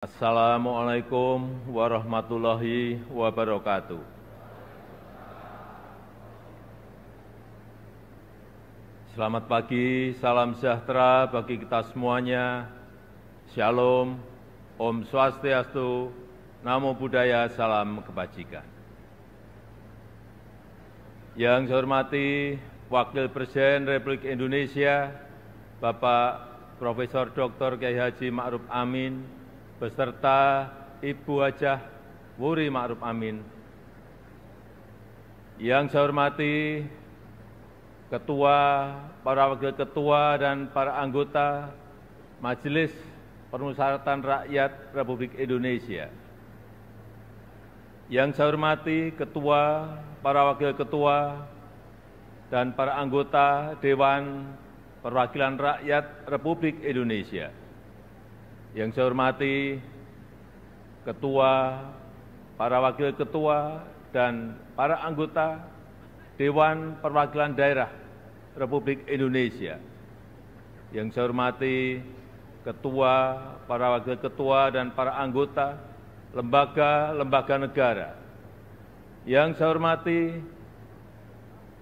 Assalamualaikum warahmatullahi wabarakatuh. Selamat pagi, salam sejahtera bagi kita semuanya. Shalom, Om Swastiastu, Namo Buddhaya, salam kebajikan. Yang saya hormati Wakil Presiden Republik Indonesia, Bapak Profesor Dr. Kiai Haji Ma'ruf Amin, beserta Ibu Hajah Wuri Ma'ruf Amin. Yang saya hormati Ketua, para Wakil Ketua, dan para anggota Majelis Permusyawaratan Rakyat Republik Indonesia. Yang saya hormati Ketua, para Wakil Ketua, dan para anggota Dewan Perwakilan Rakyat Republik Indonesia. Yang saya hormati Ketua, para Wakil Ketua, dan para anggota Dewan Perwakilan Daerah Republik Indonesia. Yang saya hormati Ketua, para Wakil Ketua, dan para anggota lembaga-lembaga negara. Yang saya hormati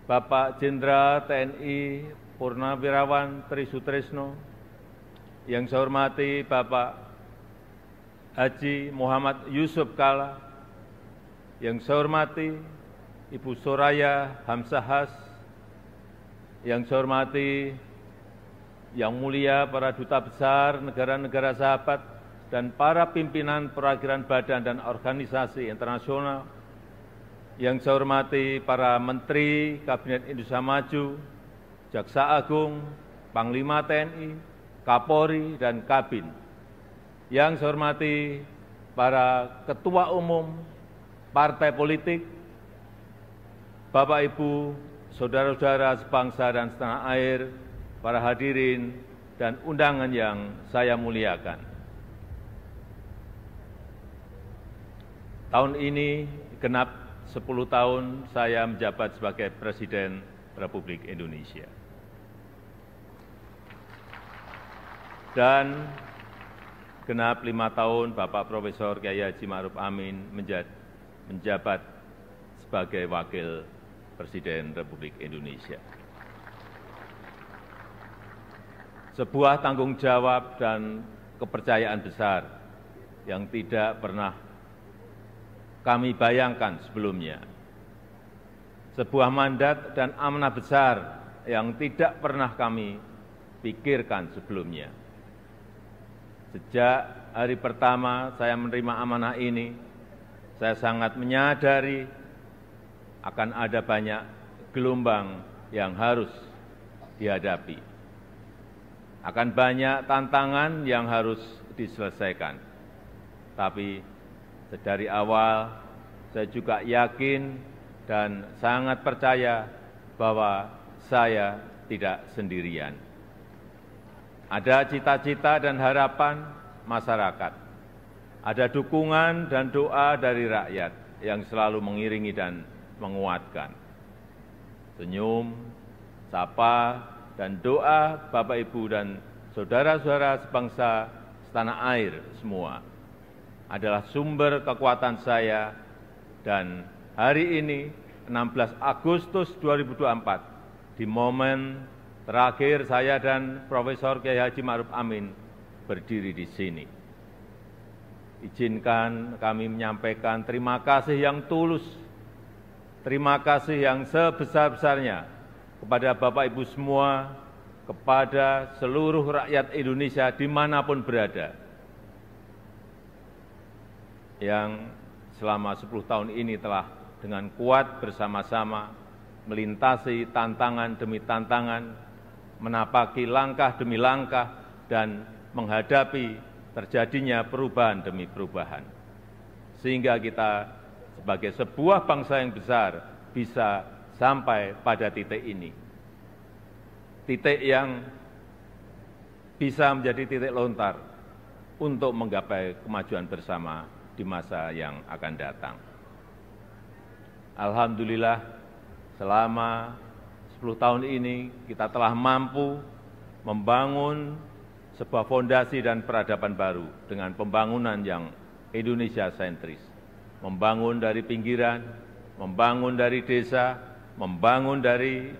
Bapak Jenderal TNI Purnawirawan Tri Sutrisno. Yang saya hormati Bapak Haji Muhammad Yusuf Kalla. Yang saya hormati Ibu Soraya Hamsahas. Yang saya hormati Yang Mulia para Duta Besar negara-negara sahabat dan para pimpinan perwakilan badan dan organisasi internasional. Yang saya hormati para Menteri Kabinet Indonesia Maju, Jaksa Agung, Panglima TNI, Kapolri, dan Kabin. Yang saya hormati para ketua umum partai politik, Bapak Ibu, saudara-saudara sebangsa dan setanah air, para hadirin dan undangan yang saya muliakan. Tahun ini genap 10 tahun saya menjabat sebagai Presiden Republik Indonesia. Dan genap 5 tahun Bapak Profesor Kiai Haji Ma'ruf Amin menjabat sebagai Wakil Presiden Republik Indonesia. Sebuah tanggung jawab dan kepercayaan besar yang tidak pernah kami bayangkan sebelumnya. Sebuah mandat dan amanah besar yang tidak pernah kami pikirkan sebelumnya. Sejak hari pertama saya menerima amanah ini, saya sangat menyadari akan ada banyak gelombang yang harus dihadapi. Akan banyak tantangan yang harus diselesaikan. Tapi dari awal saya juga yakin dan sangat percaya bahwa saya tidak sendirian. Ada cita-cita dan harapan masyarakat. Ada dukungan dan doa dari rakyat yang selalu mengiringi dan menguatkan. Senyum, sapa, dan doa Bapak Ibu dan saudara-saudara sebangsa setanah air semua adalah sumber kekuatan saya. Dan hari ini 16 Agustus 2024 di momen terakhir saya dan Profesor Kiai Haji Ma'ruf Amin berdiri di sini. Izinkan kami menyampaikan terima kasih yang tulus, terima kasih yang sebesar-besarnya kepada Bapak Ibu semua, kepada seluruh rakyat Indonesia dimanapun berada, yang selama 10 tahun ini telah dengan kuat bersama-sama melintasi tantangan demi tantangan, menapaki langkah demi langkah, dan menghadapi terjadinya perubahan demi perubahan. Sehingga kita sebagai sebuah bangsa yang besar bisa sampai pada titik ini. Titik yang bisa menjadi titik lontar untuk menggapai kemajuan bersama di masa yang akan datang. Alhamdulillah, selama 10 tahun ini kita telah mampu membangun sebuah fondasi dan peradaban baru dengan pembangunan yang Indonesia sentris. Membangun dari pinggiran, membangun dari desa, membangun dari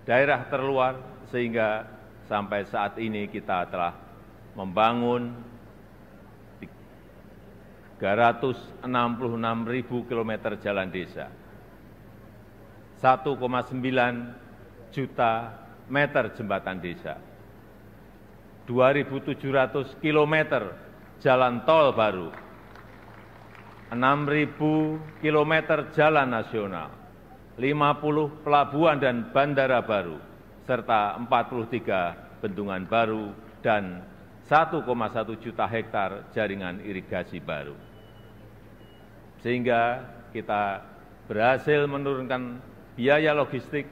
daerah terluar, sehingga sampai saat ini kita telah membangun 366.000 kilometer jalan desa, 1,9 juta meter jembatan desa, 2.700 kilometer jalan tol baru, 6.000 kilometer jalan nasional, 50 pelabuhan dan bandara baru, serta 43 bendungan baru dan 1,1 juta hektar jaringan irigasi baru. Sehingga kita berhasil menurunkan biaya logistik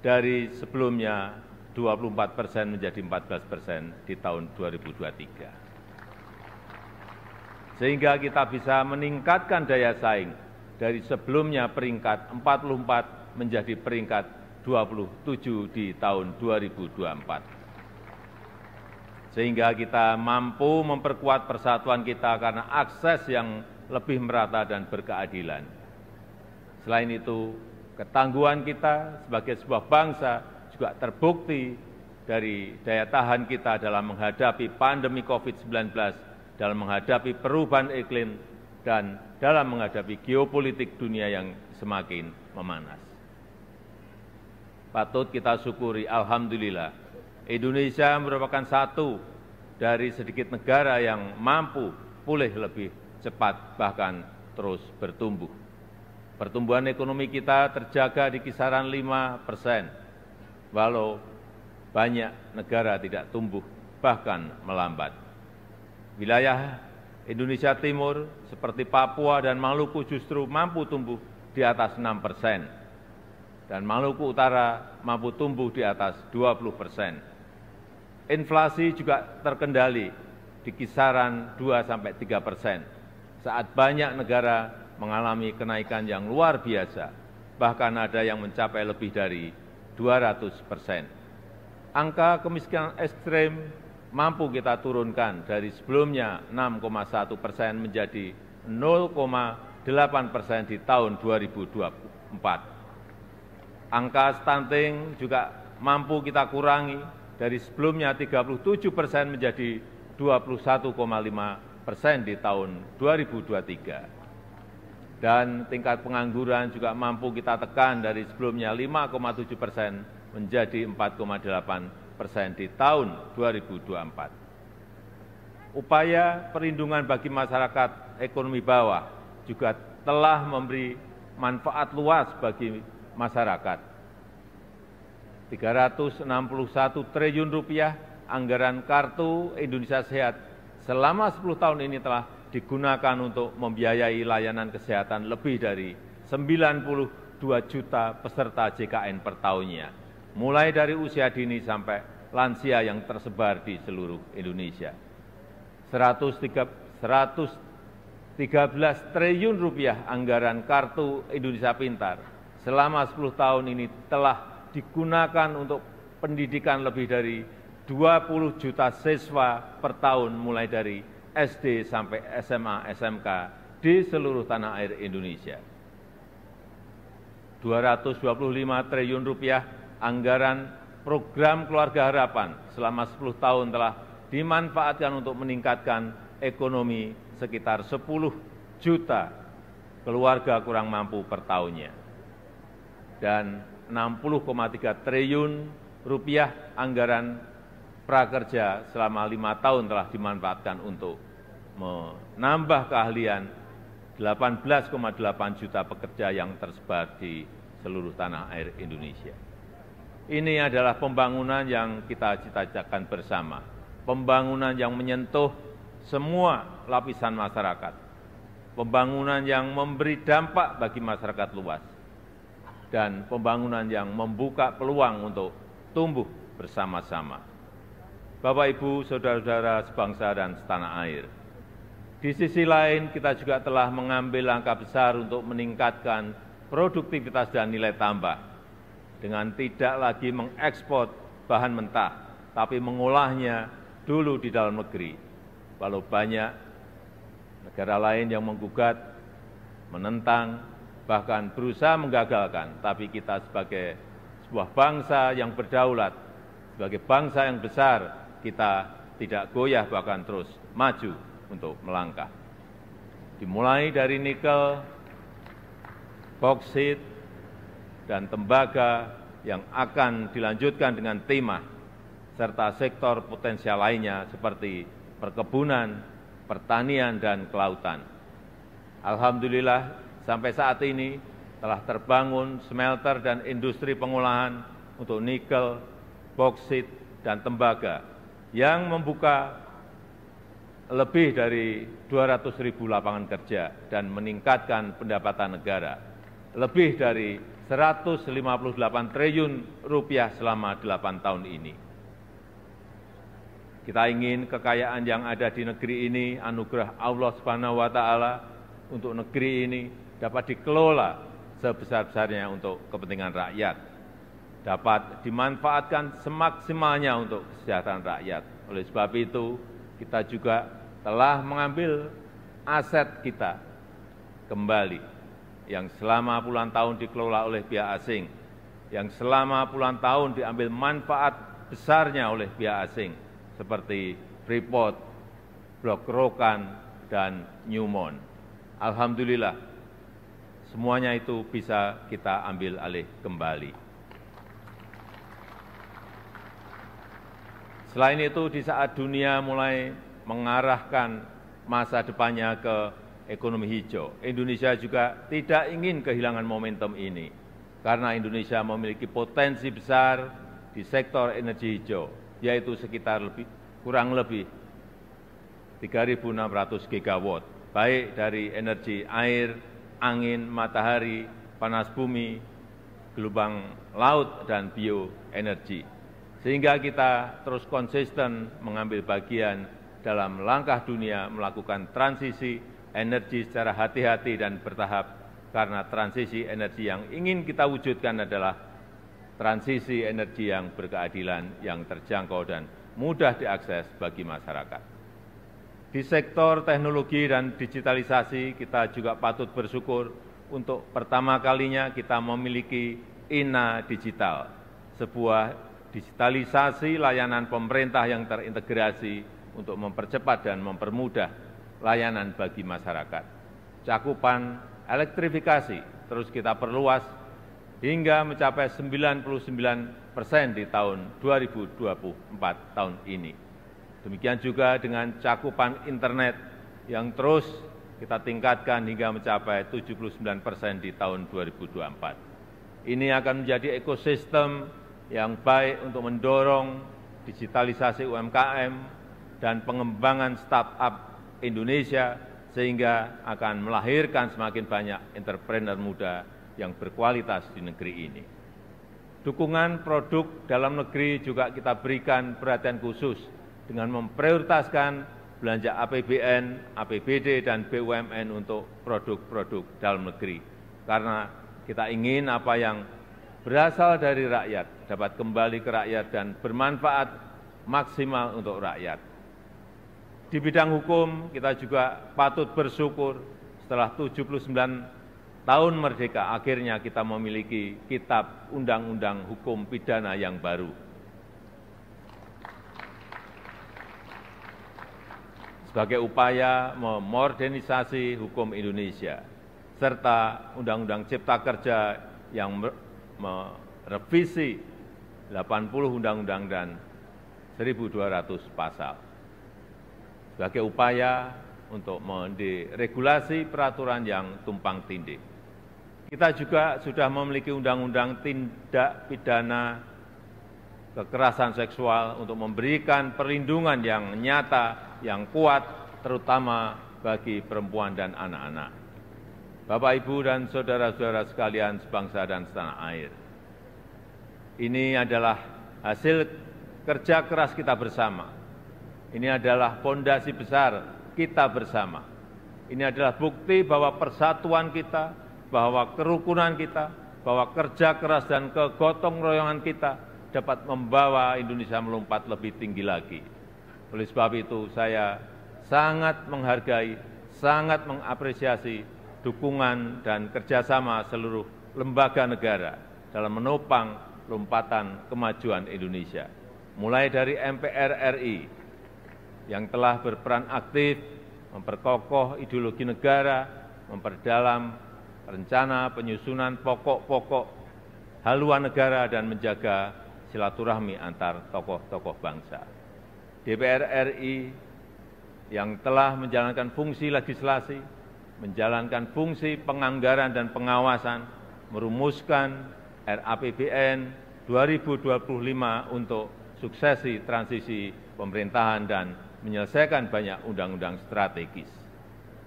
dari sebelumnya 24% menjadi 14% di tahun 2023. Sehingga kita bisa meningkatkan daya saing dari sebelumnya peringkat 44 menjadi peringkat 27 di tahun 2024. Sehingga kita mampu memperkuat persatuan kita karena akses yang lebih merata dan berkeadilan. Selain itu, ketangguhan kita sebagai sebuah bangsa juga terbukti dari daya tahan kita dalam menghadapi pandemi COVID-19, dalam menghadapi perubahan iklim, dan dalam menghadapi geopolitik dunia yang semakin memanas. Patut kita syukuri, alhamdulillah, Indonesia merupakan satu dari sedikit negara yang mampu pulih lebih cepat, bahkan terus bertumbuh. Pertumbuhan ekonomi kita terjaga di kisaran 5%, walau banyak negara tidak tumbuh, bahkan melambat. Wilayah Indonesia Timur seperti Papua dan Maluku justru mampu tumbuh di atas 6%, dan Maluku Utara mampu tumbuh di atas 20%. Inflasi juga terkendali di kisaran 2–3%, saat banyak negara mengalami kenaikan yang luar biasa, bahkan ada yang mencapai lebih dari 200%. Angka kemiskinan ekstrem mampu kita turunkan dari sebelumnya 6,1% menjadi 0,8% di tahun 2024. Angka stunting juga mampu kita kurangi dari sebelumnya 37% menjadi 21,5% di tahun 2023. Dan tingkat pengangguran juga mampu kita tekan dari sebelumnya 5,7% menjadi 4,8% di tahun 2024. Upaya perlindungan bagi masyarakat ekonomi bawah juga telah memberi manfaat luas bagi masyarakat. 361 triliun rupiah anggaran Kartu Indonesia Sehat selama 10 tahun ini telah digunakan untuk membiayai layanan kesehatan lebih dari 92 juta peserta JKN per tahunnya, mulai dari usia dini sampai lansia yang tersebar di seluruh Indonesia. 113 triliun rupiah anggaran Kartu Indonesia Pintar selama 10 tahun ini telah digunakan untuk pendidikan lebih dari 20 juta siswa per tahun mulai dari SD sampai SMA, SMK di seluruh tanah air Indonesia. 225 triliun rupiah anggaran program Keluarga Harapan selama 10 tahun telah dimanfaatkan untuk meningkatkan ekonomi sekitar 10 juta keluarga kurang mampu per tahunnya. Dan 60,3 triliun rupiah anggaran prakerja selama 5 tahun telah dimanfaatkan untuk menambah keahlian 18,8 juta pekerja yang tersebar di seluruh tanah air Indonesia. Ini adalah pembangunan yang kita cita-citakan bersama, pembangunan yang menyentuh semua lapisan masyarakat, pembangunan yang memberi dampak bagi masyarakat luas, dan pembangunan yang membuka peluang untuk tumbuh bersama-sama. Bapak, Ibu, saudara-saudara sebangsa dan setanah air, di sisi lain kita juga telah mengambil langkah besar untuk meningkatkan produktivitas dan nilai tambah dengan tidak lagi mengekspor bahan mentah, tapi mengolahnya 24 dulu di dalam negeri. Walau banyak negara lain yang menggugat, menentang, bahkan berusaha menggagalkan, tapi kita sebagai sebuah bangsa yang berdaulat, sebagai bangsa yang besar, kita tidak goyah bahkan terus maju untuk melangkah. Dimulai dari nikel, boksit, dan tembaga yang akan dilanjutkan dengan timah, serta sektor potensial lainnya seperti perkebunan, pertanian, dan kelautan. Alhamdulillah, sampai saat ini telah terbangun smelter dan industri pengolahan untuk nikel, boksit, dan tembaga yang membuka lebih dari 200.000 lapangan kerja dan meningkatkan pendapatan negara, lebih dari 158 triliun rupiah selama 8 tahun ini. Kita ingin kekayaan yang ada di negeri ini, anugerah Allah Subhanahu wa Ta'ala untuk negeri ini dapat dikelola sebesar-besarnya untuk kepentingan rakyat, dapat dimanfaatkan semaksimalnya untuk kesejahteraan rakyat. Oleh sebab itu, kita juga telah mengambil aset kita kembali yang selama puluhan tahun dikelola oleh pihak asing, yang selama puluhan tahun diambil manfaat besarnya oleh pihak asing, seperti Freeport, Blok Rokan, dan Newmont. Alhamdulillah, semuanya itu bisa kita ambil alih kembali. Selain itu, di saat dunia mulai mengarahkan masa depannya ke ekonomi hijau, Indonesia juga tidak ingin kehilangan momentum ini, karena Indonesia memiliki potensi besar di sektor energi hijau, yaitu sekitar kurang lebih 3.600 gigawatt, baik dari energi air, angin, matahari, panas bumi, gelombang laut, dan bioenergi. Sehingga kita terus konsisten mengambil bagian dalam langkah dunia melakukan transisi energi secara hati-hati dan bertahap, karena transisi energi yang ingin kita wujudkan adalah transisi energi yang berkeadilan, yang terjangkau dan mudah diakses bagi masyarakat. Di sektor teknologi dan digitalisasi, kita juga patut bersyukur untuk pertama kalinya kita memiliki INA Digital, sebuah digitalisasi layanan pemerintah yang terintegrasi untuk mempercepat dan mempermudah layanan bagi masyarakat. Cakupan elektrifikasi terus kita perluas hingga mencapai 99% di tahun 2024 tahun ini. Demikian juga dengan cakupan internet yang terus kita tingkatkan hingga mencapai 79% di tahun 2024. Ini akan menjadi ekosistem yang baik untuk mendorong digitalisasi UMKM dan pengembangan startup Indonesia, sehingga akan melahirkan semakin banyak entrepreneur muda yang berkualitas di negeri ini. Dukungan produk dalam negeri juga kita berikan perhatian khusus dengan memprioritaskan belanja APBN, APBD, dan BUMN untuk produk-produk dalam negeri. Karena kita ingin apa yang berasal dari rakyat dapat kembali ke rakyat dan bermanfaat maksimal untuk rakyat. Di bidang hukum, kita juga patut bersyukur setelah 79 tahun merdeka, akhirnya kita memiliki kitab undang-undang hukum pidana yang baru. Sebagai upaya memodernisasi hukum Indonesia, serta Undang-Undang Cipta Kerja yang merevisi 80 undang-undang dan 1.200 pasal. Sebagai upaya untuk menderegulasi peraturan yang tumpang tindih. Kita juga sudah memiliki undang-undang tindak pidana kekerasan seksual untuk memberikan perlindungan yang nyata, yang kuat, terutama bagi perempuan dan anak-anak. Bapak, Ibu, dan saudara-saudara sekalian sebangsa dan setanah air, ini adalah hasil kerja keras kita bersama. Ini adalah fondasi besar kita bersama. Ini adalah bukti bahwa persatuan kita, bahwa kerukunan kita, bahwa kerja keras dan kegotong royongan kita dapat membawa Indonesia melompat lebih tinggi lagi. Oleh sebab itu, saya sangat menghargai, sangat mengapresiasi dukungan dan kerjasama seluruh lembaga negara dalam menopang lompatan kemajuan Indonesia. Mulai dari MPR RI yang telah berperan aktif memperkokoh ideologi negara, memperdalam rencana penyusunan pokok-pokok haluan negara dan menjaga silaturahmi antar tokoh-tokoh bangsa. DPR RI yang telah menjalankan fungsi legislasi, menjalankan fungsi penganggaran dan pengawasan, merumuskan RAPBN 2025 untuk suksesi transisi pemerintahan dan menyelesaikan banyak undang-undang strategis,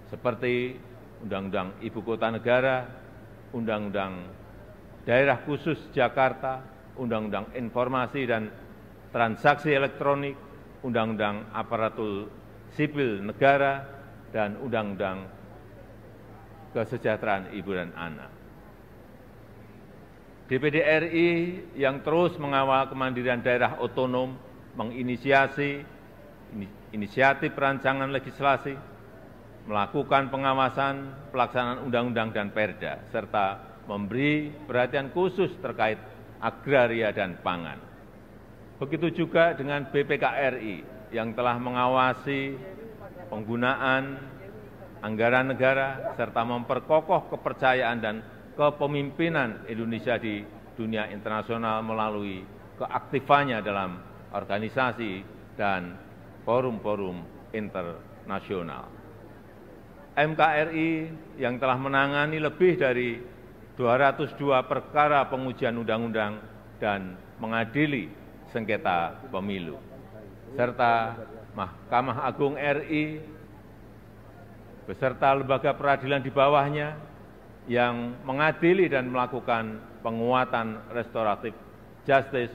seperti Undang-Undang Ibu Kota Negara, Undang-Undang Daerah Khusus Jakarta, Undang-Undang Informasi dan Transaksi Elektronik, Undang-Undang Aparatur Sipil Negara, dan Undang-Undang Kesejahteraan Ibu dan Anak. DPD RI yang terus mengawal kemandirian daerah otonom, menginisiasi inisiatif rancangan legislasi, melakukan pengawasan pelaksanaan undang-undang dan perda, serta memberi perhatian khusus terkait agraria dan pangan. Begitu juga dengan BPK RI yang telah mengawasi penggunaan anggaran negara, serta memperkokoh kepercayaan dan kepemimpinan Indonesia di dunia internasional melalui keaktifannya dalam organisasi dan forum-forum internasional. MKRI yang telah menangani lebih dari 202 perkara pengujian undang-undang dan mengadili sengketa pemilu, serta Mahkamah Agung RI beserta lembaga peradilan di bawahnya yang mengadili dan melakukan penguatan restoratif justice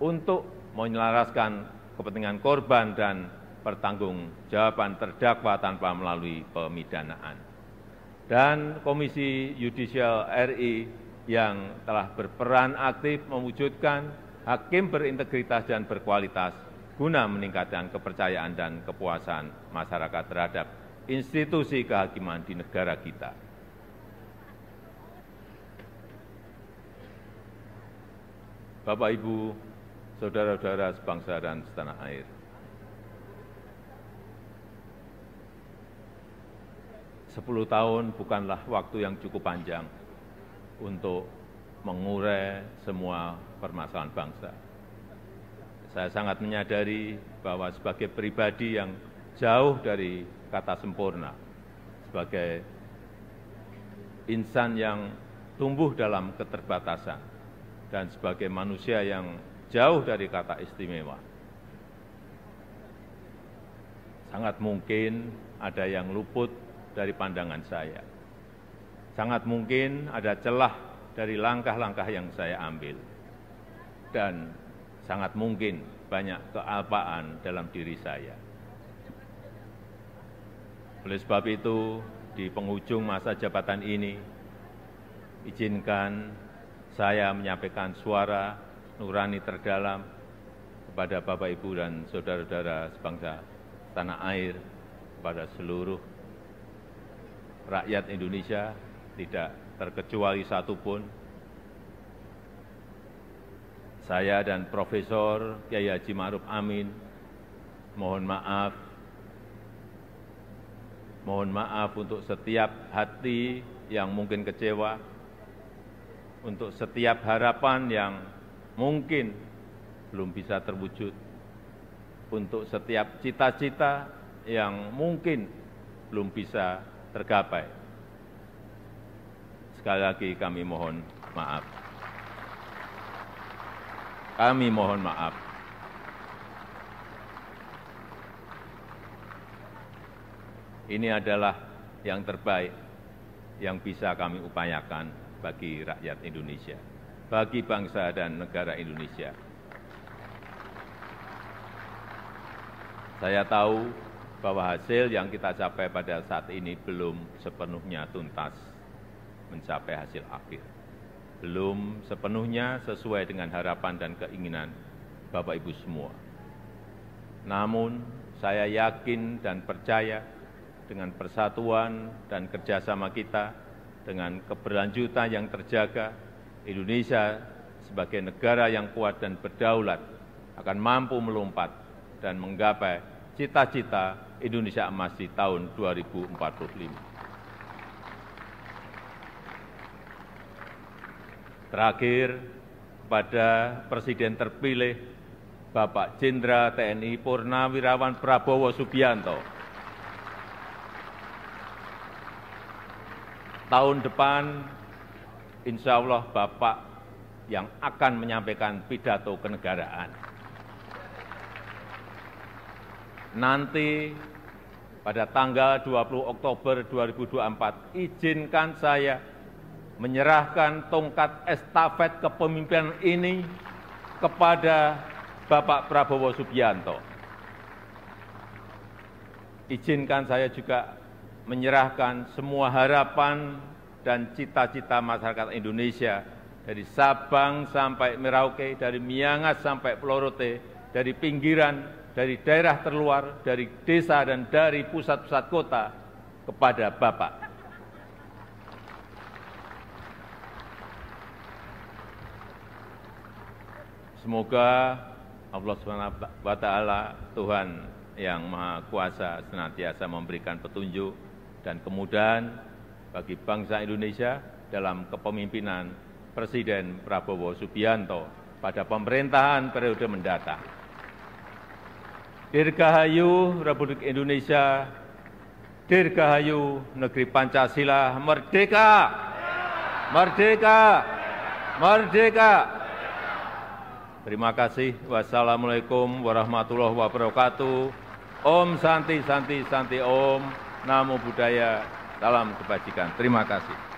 untuk menyelaraskan kepentingan korban dan pertanggungjawaban terdakwa tanpa melalui pemidanaan. Dan Komisi Yudisial RI yang telah berperan aktif mewujudkan hakim berintegritas dan berkualitas guna meningkatkan kepercayaan dan kepuasan masyarakat terhadap institusi kehakiman di negara kita. Bapak, Ibu, saudara-saudara sebangsa dan setanah air, sepuluh tahun bukanlah waktu yang cukup panjang untuk mengurai semua permasalahan bangsa. Saya sangat menyadari bahwa sebagai pribadi yang jauh dari kata sempurna, sebagai insan yang tumbuh dalam keterbatasan, dan sebagai manusia yang jauh dari kata istimewa, sangat mungkin ada yang luput dari pandangan saya. Sangat mungkin ada celah dari langkah-langkah yang saya ambil. Dan sangat mungkin banyak kealpaan dalam diri saya. Oleh sebab itu, di penghujung masa jabatan ini, izinkan saya menyampaikan suara nurani terdalam kepada Bapak, Ibu, dan saudara-saudara sebangsa tanah air, kepada seluruh rakyat Indonesia, tidak terkecuali satupun. Saya dan Profesor Kiai Haji Ma'ruf Amin mohon maaf untuk setiap hati yang mungkin kecewa, untuk setiap harapan yang mungkin belum bisa terwujud, untuk setiap cita-cita yang mungkin belum bisa tergapai. Sekali lagi kami mohon maaf. Kami mohon maaf. Ini adalah yang terbaik yang bisa kami upayakan bagi rakyat Indonesia, bagi bangsa dan negara Indonesia. Saya tahu bahwa hasil yang kita capai pada saat ini belum sepenuhnya tuntas mencapai hasil akhir. Belum sepenuhnya sesuai dengan harapan dan keinginan Bapak Ibu semua. Namun, saya yakin dan percaya dengan persatuan dan kerjasama kita, dengan keberlanjutan yang terjaga, Indonesia sebagai negara yang kuat dan berdaulat akan mampu melompat dan menggapai cita-cita Indonesia emas di tahun 2045. Terakhir, kepada Presiden terpilih Bapak Jenderal TNI Purnawirawan Prabowo Subianto. Tahun depan, insya Allah Bapak yang akan menyampaikan pidato kenegaraan. Nanti pada tanggal 20 Oktober 2024, izinkan saya menyerahkan tongkat estafet kepemimpinan ini kepada Bapak Prabowo Subianto. Izinkan saya juga menyerahkan semua harapan dan cita-cita masyarakat Indonesia dari Sabang sampai Merauke, dari Miangas sampai Pulau Rote, dari pinggiran, dari daerah terluar, dari desa dan dari pusat-pusat kota kepada Bapak. Semoga Allah SWT, Tuhan yang Maha Kuasa, senantiasa memberikan petunjuk dan kemudahan bagi bangsa Indonesia dalam kepemimpinan Presiden Prabowo Subianto pada pemerintahan periode mendatang. Dirgahayu Republik Indonesia, Dirgahayu Negeri Pancasila, merdeka! Merdeka! Merdeka! Terima kasih. Wassalamualaikum warahmatullahi wabarakatuh. Om Santi Santi Santi Om. Namo Buddhaya. Salam kebajikan. Terima kasih.